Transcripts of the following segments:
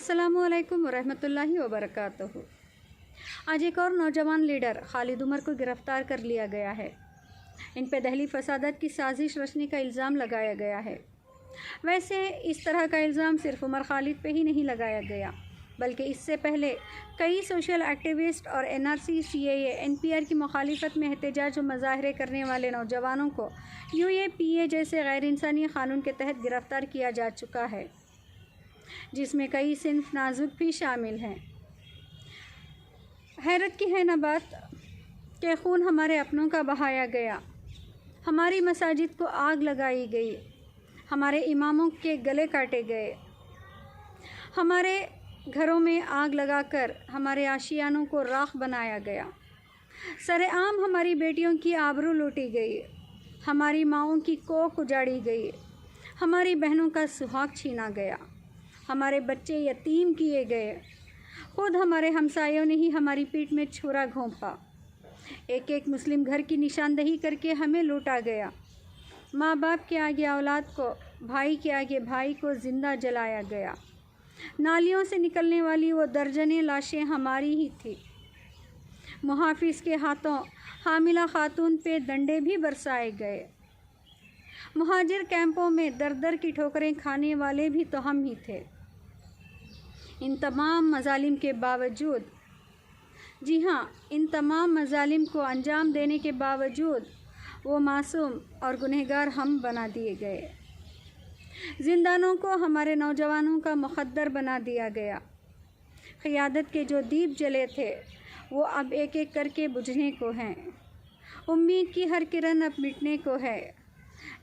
अस्सलामु अलैकुम वरहमतुल्लाहि वबरकातुहू। आज एक और नौजवान लीडर खालिद उमर को गिरफ़्तार कर लिया गया है। इन पे दहली फसादत की साजिश रचने का इल्ज़ाम लगाया गया है। वैसे इस तरह का इल्ज़ाम सिर्फ उमर खालिद पे ही नहीं लगाया गया, बल्कि इससे पहले कई सोशल एक्टिविस्ट और NRC, CAA, NPR की मुखालिफत में एहतजाज और मज़ाहरे करने वाले नौजवानों को UAPA जैसे गैर इंसानी क़ानून के तहत गिरफ़्तार किया जा चुका है, जिसमें कई सिन्फ नाजुक भी शामिल हैं। हैरत की है न बात कि खून हमारे अपनों का बहाया गया, हमारी मसाजिद को आग लगाई गई, हमारे इमामों के गले काटे गए, हमारे घरों में आग लगाकर हमारे आशियानों को राख बनाया गया, सरेआम हमारी बेटियों की आबरू लूटी गई, हमारी माँओं की कोख उजाड़ी गई, हमारी बहनों का सुहाग छीना गया, हमारे बच्चे यतीम किए गए, खुद हमारे हमसायों ने ही हमारी पीठ में छुरा घोंपा, एक एक मुस्लिम घर की निशानदही करके हमें लूटा गया, माँ बाप के आगे औलाद को, भाई के आगे भाई को ज़िंदा जलाया गया, नालियों से निकलने वाली वो दर्जनें लाशें हमारी ही थी, मुहाफिज के हाथों हामिला खातून पे डंडे भी बरसाए गए, मुहाजिर कैंपों में दर दर की ठोकरें खाने वाले भी तो हम ही थे। इन तमाम मज़ालिम के बावजूद, जी हाँ, इन तमाम मज़ालिम को अंजाम देने के बावजूद वो मासूम और गुनहगार हम बना दिए गए। ज़िंदानों को हमारे नौजवानों का मुक़द्दर बना दिया गया। क़ियादत के जो दीप जले थे वो अब एक एक करके बुझने को हैं। उम्मीद की हर किरण अब मिटने को है।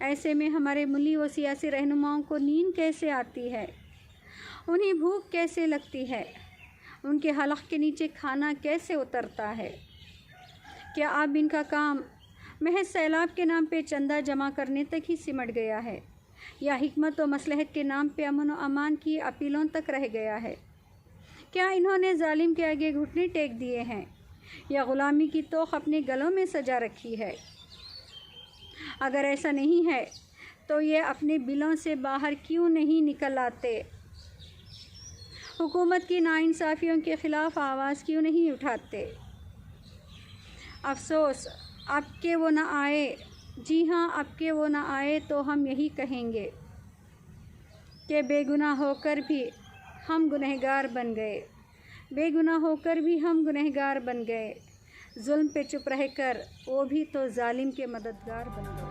ऐसे में हमारे मुल्ली व सियासी रहनुमाओं को नींद कैसे आती है, उन्हें भूख कैसे लगती है, उनके हलक़ के नीचे खाना कैसे उतरता है। क्या अब इनका काम महज सैलाब के नाम पे चंदा जमा करने तक ही सिमट गया है, या हिकमत व मसलहत के नाम पे अमन व अमान की अपीलों तक रह गया है? क्या इन्होंने जालिम के आगे घुटने टेक दिए हैं, या ग़ुलामी की तोख अपने गलों में सजा रखी है? अगर ऐसा नहीं है तो ये अपने बिलों से बाहर क्यों नहीं निकल आते? हुकूमत की नाइंसाफ़ियों के ख़िलाफ़ आवाज़ क्यों नहीं उठाते? अफ़सोस अब के वो न आए, जी हाँ, अब के वो न आए तो हम यही कहेंगे कि बेगुनाह होकर भी हम गुनहगार बन गए, बेगुनाह होकर भी हम गुनहगार बन गए। जुल्म पे चुप रहकर वो भी तो जालिम के मददगार बन गए।